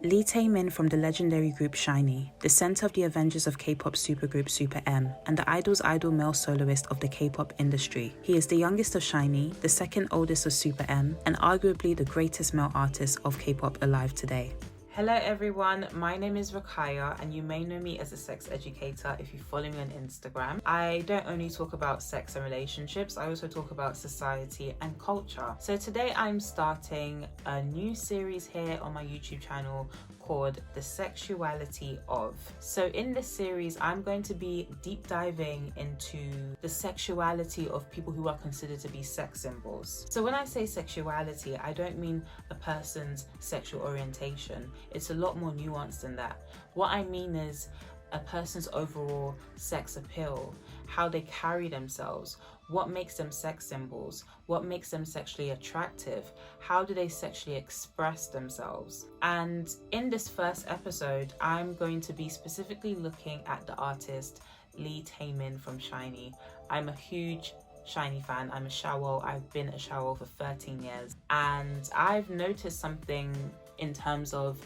Taemin from the legendary group SHINee, the center of the Avengers of K-pop supergroup Super M, and the idol's idol male soloist of the K-pop industry. He is the youngest of SHINee, the second oldest of Super M, and arguably the greatest male artist of K-pop alive today. Hello everyone, my name is Rakaya and you may know me as a sex educator if you follow me on Instagram. I don't only talk about sex and relationships, I also talk about society and culture. So today I'm starting a new series here on my YouTube channel called The Sexuality of. So in this series I'm going to be deep diving into the sexuality of people who are considered to be sex symbols. So when I say sexuality, I don't mean a person's sexual orientation. It's a lot more nuanced than that. What I mean is a person's overall sex appeal, how they carry themselves, what makes them sex symbols, what makes them sexually attractive, how do they sexually express themselves. And in this first episode, I'm going to be specifically looking at the artist Taemin from SHINee. I'm a huge SHINee fan. I'm a Shawol. I've been a Shawol for 13 years. And I've noticed something in terms of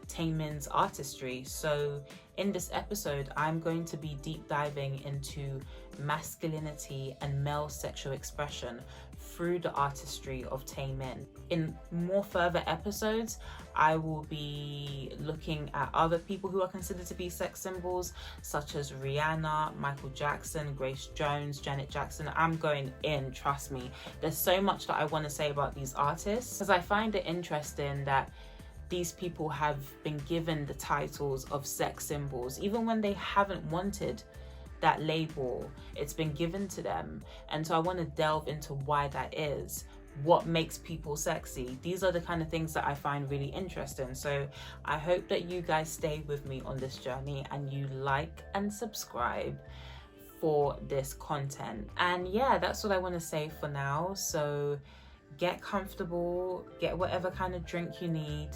Taemin's artistry. So in this episode, I'm going to be deep diving into masculinity and male sexual expression through the artistry of Taemin. In more further episodes, I will be looking at other people who are considered to be sex symbols, such as Rihanna, Michael Jackson, Grace Jones, Janet Jackson. I'm going in, trust me. There's so much that I want to say about these artists, because I find it interesting that these people have been given the titles of sex symbols, even when they haven't wanted that label. It's been given to them. And so I want to delve into why that is. What makes people sexy? These are the kind of things that I find really interesting. So I hope that you guys stay with me on this journey and you like and subscribe for this content. And yeah, that's what I want to say for now. So get comfortable, get whatever kind of drink you need,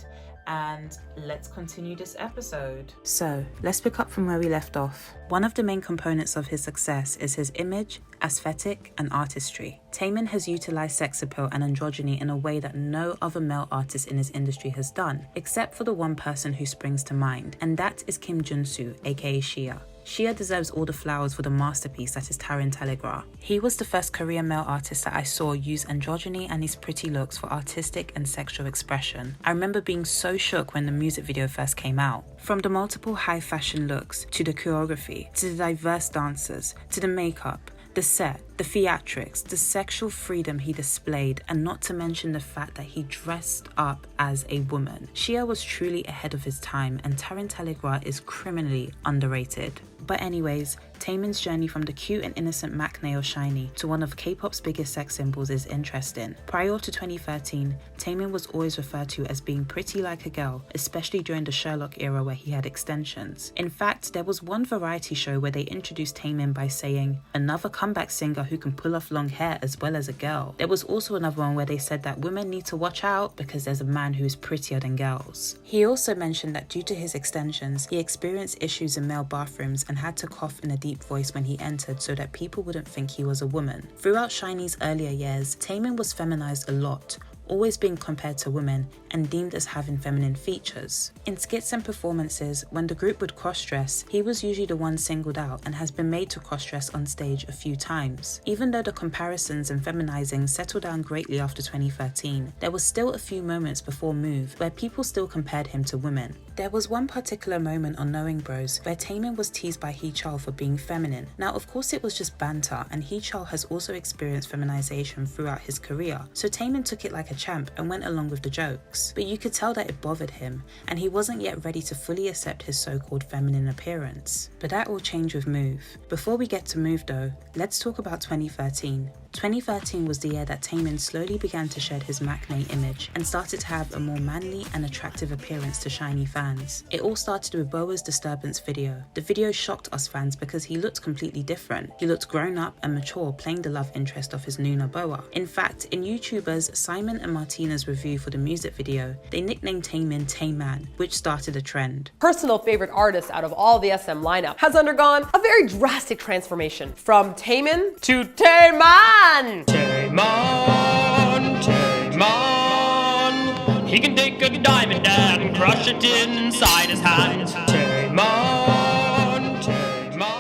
and let's continue this episode. So let's pick up from where we left off. One of the main components of his success is his image, aesthetic, and artistry. Taemin has utilized sex appeal and androgyny in a way that no other male artist in his industry has done, except for the one person who springs to mind, and that is Kim Junsu, aka Shia. Shia deserves all the flowers for the masterpiece that is Taemin. He was the first Korean male artist that I saw use androgyny and his pretty looks for artistic and sexual expression. I remember being so shook when the music video first came out. From the multiple high fashion looks, to the choreography, to the diverse dancers, to the makeup, the set, the theatrics, the sexual freedom he displayed, and not to mention the fact that he dressed up as a woman. Shia was truly ahead of his time, and Taemin is criminally underrated. But anyways, Taemin's journey from the cute and innocent maknae of SHINee to one of K-pop's biggest sex symbols is interesting. Prior to 2013, Taemin was always referred to as being pretty like a girl, especially during the Sherlock era where he had extensions. In fact, there was one variety show where they introduced Taemin by saying, "Another comeback singer who can pull off long hair as well as a girl." There was also another one where they said that women need to watch out because there's a man who is prettier than girls. He also mentioned that due to his extensions, he experienced issues in male bathrooms and had to cough in a deep voice when he entered so that people wouldn't think he was a woman. Throughout SHINee's earlier years, Taemin was feminized a lot, always being compared to women and deemed as having feminine features. In skits and performances, when the group would cross-dress, he was usually the one singled out and has been made to cross-dress on stage a few times. Even though the comparisons and feminizing settled down greatly after 2013, there was still a few moments before Move where people still compared him to women. There was one particular moment on Knowing Bros where Taemin was teased by Hee-Chul for being feminine. Now of course it was just banter, and Hee-Chul has also experienced feminization throughout his career, so Taemin took it like a champ and went along with the jokes. But you could tell that it bothered him, and he wasn't yet ready to fully accept his so-called feminine appearance. But that will change with Move. Before we get to Move though, let's talk about 2013. 2013 was the year that Taemin slowly began to shed his maknae image and started to have a more manly and attractive appearance to SHINee fans. It all started with Boa's Disturbance video. The video shocked us fans because he looked completely different. He looked grown up and mature, playing the love interest of his Nuna Boa. In fact, in YouTubers Simon and Martina's review for the music video, they nicknamed Taemin TaeMAN, which started a trend. Personal favorite artist out of all the SM lineup has undergone a very drastic transformation from Taemin to TaeMAN! TaeMAN, TaeMAN, he can take a diamond and crush crush it inside his hand. TaeMAN, TaeMAN.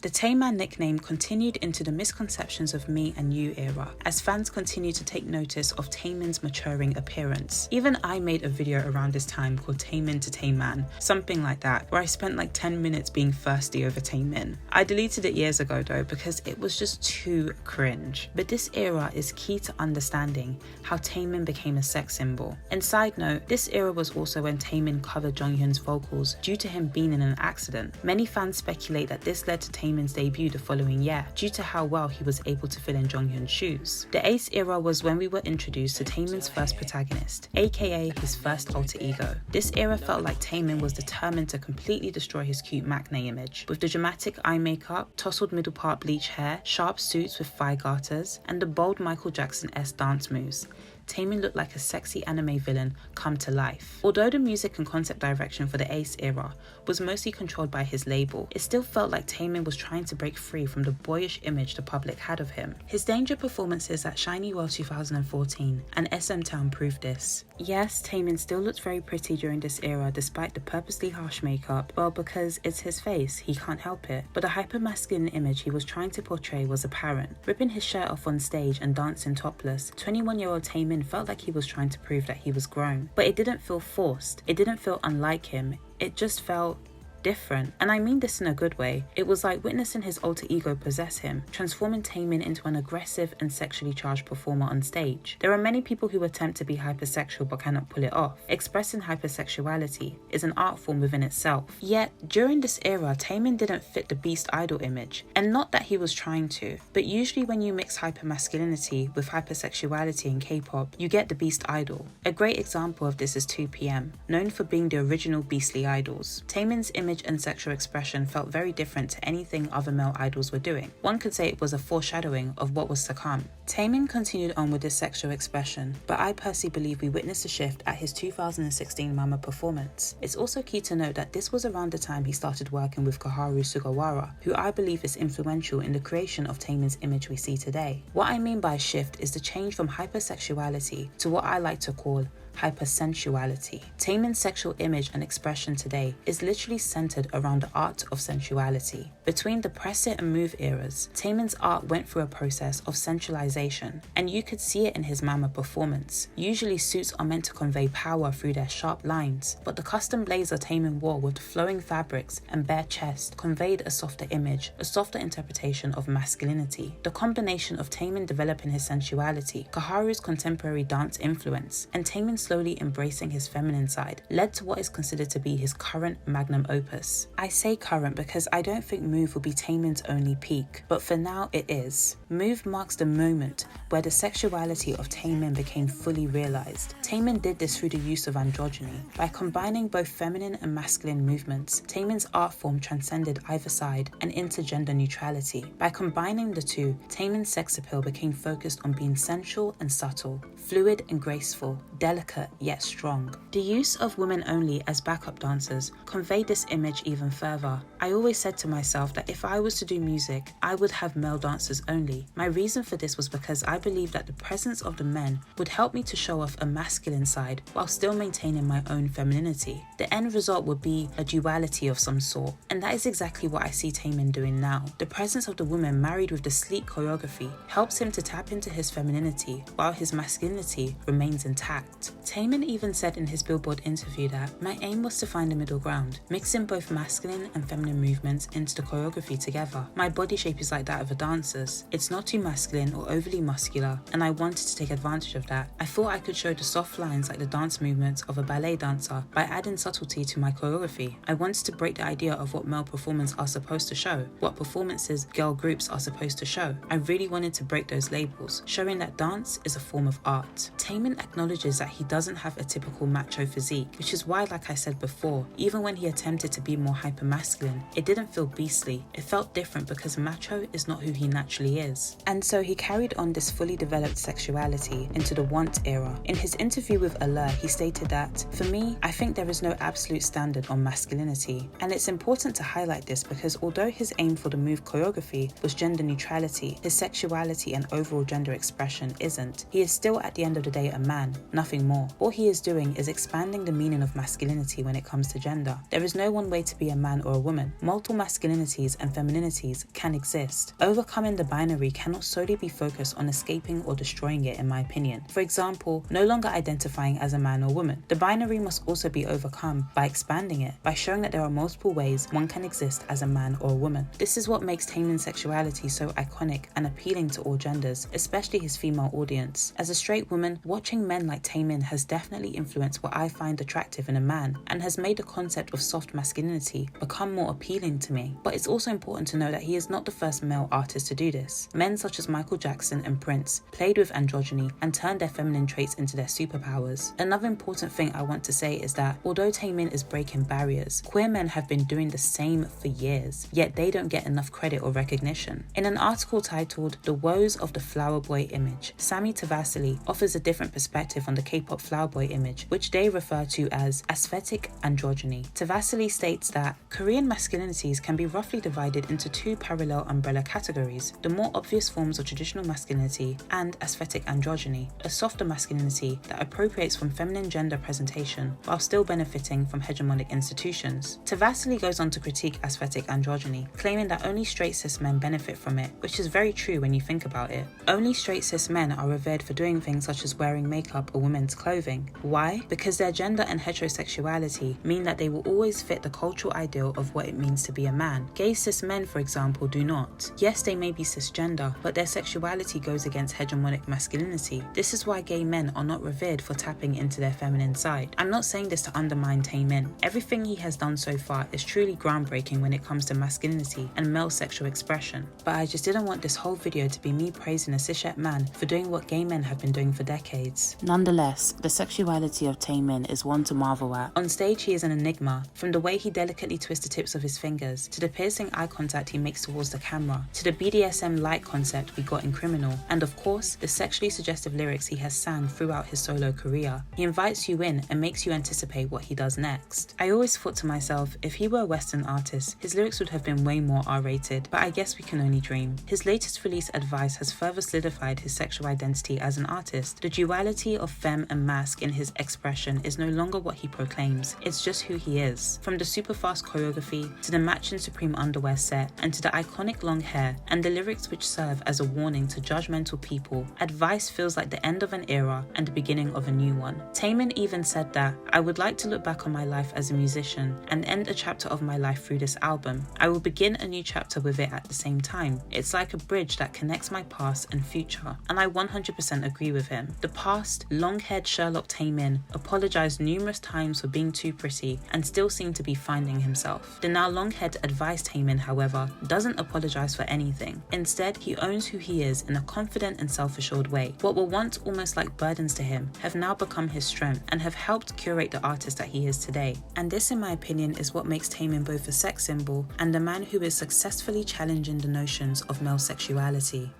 The TaeMAN nickname continued into the misconceptions of me and you era, as fans continued to take notice of Taemin's maturing appearance. Even I made a video around this time called Taemin to TaeMAN, something like that, where I spent like 10 minutes being thirsty over Taemin. I deleted it years ago though because it was just too cringe. But this era is key to understanding how Taemin became a sex symbol. And side note, this era was also when Taemin covered Jonghyun's vocals due to him being in an accident. Many fans speculate that this led to Taemin's debut the following year, due to how well he was able to fill in Jonghyun's shoes. The Ace era was when we were introduced to Taemin's first protagonist, aka his first alter ego. This era felt like Taemin was determined to completely destroy his cute acne image, with the dramatic eye makeup, tousled middle part bleach hair, sharp suits with thigh garters, and the bold Michael Jackson-esque dance moves. Taemin looked like a sexy anime villain come to life. Although the music and concept direction for the Ace era was mostly controlled by his label, it still felt like Taemin was trying to break free from the boyish image the public had of him. His Danger performances at Shiny World 2014 and SM Town proved this. Yes, Taemin still looked very pretty during this era despite the purposely harsh makeup, well, because it's his face, he can't help it. But the hyper-masculine image he was trying to portray was apparent. Ripping his shirt off on stage and dancing topless, 21-year-old Taemin felt like he was trying to prove that he was grown. But it didn't feel forced, it didn't feel unlike him, it just felt different. And I mean this in a good way. It was like witnessing his alter ego possess him, transforming Taemin into an aggressive and sexually charged performer on stage. There are many people who attempt to be hypersexual but cannot pull it off. Expressing hypersexuality is an art form within itself. Yet, during this era, Taemin didn't fit the beast idol image. And not that he was trying to, but usually when you mix hypermasculinity with hypersexuality in K-pop, you get the beast idol. A great example of this is 2PM, known for being the original beastly idols. Taemin's image and sexual expression felt very different to anything other male idols were doing. One could say it was a foreshadowing of what was to come. Taemin continued on with his sexual expression, but I personally believe we witnessed a shift at his 2016 Mama performance. It's also key to note that this was around the time he started working with Kaharu Sugawara, who I believe is influential in the creation of Taemin's image we see today. What I mean by shift is the change from hypersexuality to what I like to call hypersensuality. Taemin's sexual image and expression today is literally centered around the art of sensuality. Between the press it and move eras, Taemin's art went through a process of sensualization, and you could see it in his Mama performance. Usually suits are meant to convey power through their sharp lines, but the custom blazer Taemin wore with the flowing fabrics and bare chest conveyed a softer image, a softer interpretation of masculinity. The combination of Taemin developing his sensuality, Kaharu's contemporary dance influence, and Taemin slowly embracing his feminine side led to what is considered to be his current magnum opus. I say current because I don't think Move will be Taemin's only peak, but for now it is. Move marks the moment where the sexuality of Taemin became fully realized. Taemin did this through the use of androgyny. By combining both feminine and masculine movements, Taemin's art form transcended either side and into gender neutrality. By combining the two, Taemin's sex appeal became focused on being sensual and subtle, fluid and graceful, delicate yet strong. The use of women only as backup dancers conveyed this image even further. I always said to myself that if I was to do music, I would have male dancers only. My reason for this was because I believed that the presence of the men would help me to show off a masculine side while still maintaining my own femininity. The end result would be a duality of some sort, and that is exactly what I see Taemin doing now. The presence of the women married with the sleek choreography helps him to tap into his femininity while his masculinity remains intact. Taemin even said in his Billboard interview that, "My aim was to find a middle ground, mixing both masculine and feminine movements into the choreography together. My body shape is like that of a dancer's. It's not too masculine or overly muscular, and I wanted to take advantage of that. I thought I could show the soft lines like the dance movements of a ballet dancer by adding subtlety to my choreography. I wanted to break the idea of what male performers are supposed to show, what performances girl groups are supposed to show. I really wanted to break those labels, showing that dance is a form of art." Taemin acknowledges that he doesn't have a typical macho physique, which is why, like I said before, even when he attempted to be more hyper-masculine, it didn't feel beastly. It felt different because macho is not who he naturally is. And so he carried on this fully developed sexuality into the Want era. In his interview interview with Allure, he stated that, "For me, I think there is no absolute standard on masculinity." And it's important to highlight this because although his aim for the move choreography was gender neutrality, his sexuality and overall gender expression isn't. He is still at the end of the day a man, nothing more. All he is doing is expanding the meaning of masculinity when it comes to gender. There is no one way to be a man or a woman. Multiple masculinities and femininities can exist. Overcoming the binary cannot solely be focused on escaping or destroying it, in my opinion. For example, no longer identifying as a man or woman. The binary must also be overcome by expanding it, by showing that there are multiple ways one can exist as a man or a woman. This is what makes TaeMAN's sexuality so iconic and appealing to all genders, especially his female audience. As a straight woman, watching men like TaeMAN has definitely influenced what I find attractive in a man and has made the concept of soft masculinity become more appealing to me. But it's also important to know that he is not the first male artist to do this. Men such as Michael Jackson and Prince played with androgyny and turned their feminine traits into their superpowers. Another important thing I want to say is that although TaeMAN is breaking barriers, queer men have been doing the same for years, yet they don't get enough credit or recognition. In an article titled "The Woes of the Flower Boy Image," Sami Tavasili offers a different perspective on the K-pop flower boy image, which they refer to as aesthetic androgyny. Tavasili states that Korean masculinities can be roughly divided into two parallel umbrella categories: the more obvious forms of traditional masculinity and aesthetic androgyny, a softer masculinity that appropriates from feminine gender presentation while still benefiting from hegemonic institutions. Tavasili goes on to critique aesthetic androgyny, claiming that only straight cis men benefit from it, which is very true when you think about it. Only straight cis men are revered for doing things such as wearing makeup or women's clothing. Why? Because their gender and heterosexuality mean that they will always fit the cultural ideal of what it means to be a man. Gay cis men, for example, do not. Yes, they may be cisgender, but their sexuality goes against hegemonic masculinity. This is why gay men are not revered for tapping into their feminine side. I'm not saying this to undermine TaeMAN. Everything he has done so far is truly groundbreaking when it comes to masculinity and male sexual expression. But I just didn't want this whole video to be me praising a cishet man for doing what gay men have been doing for decades. Nonetheless, the sexuality of TaeMAN is one to marvel at. On stage, he is an enigma, from the way he delicately twists the tips of his fingers, to the piercing eye contact he makes towards the camera, to the BDSM light concept we got in Criminal, and of course, the sexually suggestive lyrics he has sang throughout his solo career. He invites you in and makes you anticipate what he does next. I always thought to myself, if he were a Western artist, his lyrics would have been way more R-rated, but I guess we can only dream. His latest release, Advice, has further solidified his sexual identity as an artist. The duality of femme and masc in his expression is no longer what he proclaims, it's just who he is. From the super fast choreography, to the matching Supreme underwear set, and to the iconic long hair, and the lyrics which serve as a warning to judgmental people, Advice feels like the end of an era and the beginning of a new one. TaeMAN even said that, "I would like to look back on my life as a musician and end a chapter of my life through this album. I will begin a new chapter with it at the same time. It's like a bridge that connects my past and future." And I 100% agree with him. The past, long-haired Sherlock TaeMAN apologized numerous times for being too pretty and still seemed to be finding himself. The now long-haired Advice TaeMAN, however, doesn't apologize for anything. Instead, he owns who he is in a confident and self-assured way. What were once almost like burdens to him have now become his strength and have helped curate the artist that he is today. And this, in my opinion, is what makes TaeMAN both a sex symbol and a man who is successfully challenging the notions of male sexuality.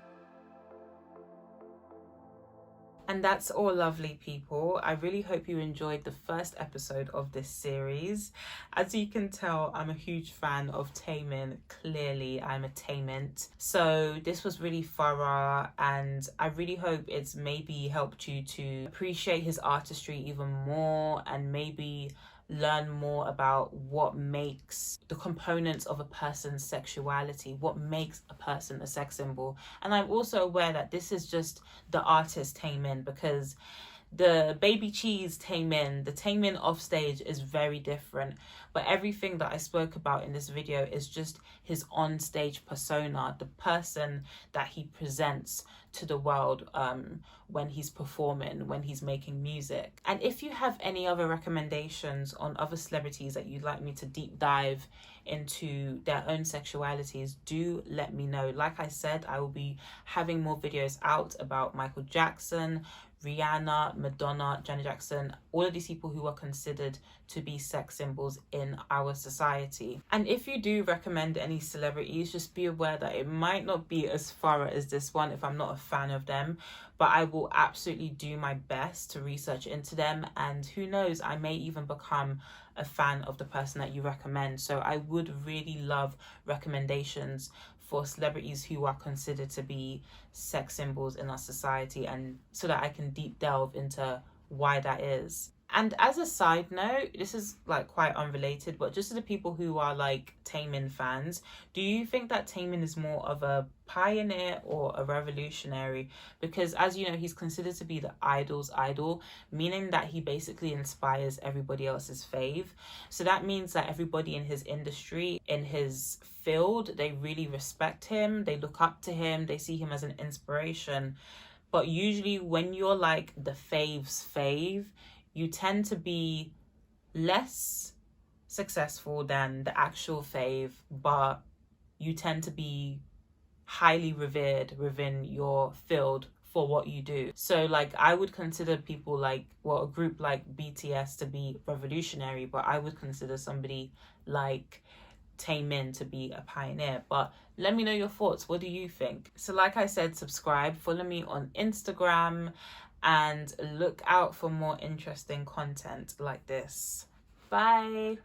And that's all, lovely people. I really hope you enjoyed the first episode of this series. As you can tell, I'm a huge fan of TaeMAN. Clearly, I'm a TaeMant. So this was really thorough, and I really hope it's maybe helped you to appreciate his artistry even more and maybe learn more about what makes the components of a person's sexuality, what makes a person a sex symbol. And I'm also aware that this is just the artist TaeMAN, because the baby cheese TaeMAN, the TaeMAN off stage is very different. But everything that I spoke about in this video is just his on stage persona, the person that he presents to the world when he's performing, when he's making music. And if you have any other recommendations on other celebrities that you'd like me to deep dive into their own sexualities, do let me know. Like I said, I will be having more videos out about Michael Jackson, Rihanna, Madonna, Janet Jackson, all of these people who are considered to be sex symbols in our society. And if you do recommend any celebrities, just be aware that it might not be as thorough as this one if I'm not a fan of them, but I will absolutely do my best to research into them, and who knows, I may even become a fan of the person that you recommend. So I would really love recommendations for celebrities who are considered to be sex symbols in our society, and so that I can deep delve into why that is. And as a side note, this is like quite unrelated, but just to the people who are like Taemin fans, do you think that Taemin is more of a pioneer or a revolutionary? Because as you know, he's considered to be the idol's idol, meaning that he basically inspires everybody else's fave. So that means that everybody in his industry, in his field, they really respect him, they look up to him, they see him as an inspiration. But usually when you're like the fave's fave, you tend to be less successful than the actual fave, but you tend to be highly revered within your field for what you do. So like I would consider people like, well, a group like BTS to be revolutionary, but I would consider somebody like Taemin to be a pioneer. But let me know your thoughts. What do you think? So like I said, subscribe, follow me on Instagram, and look out for more interesting content like this. Bye.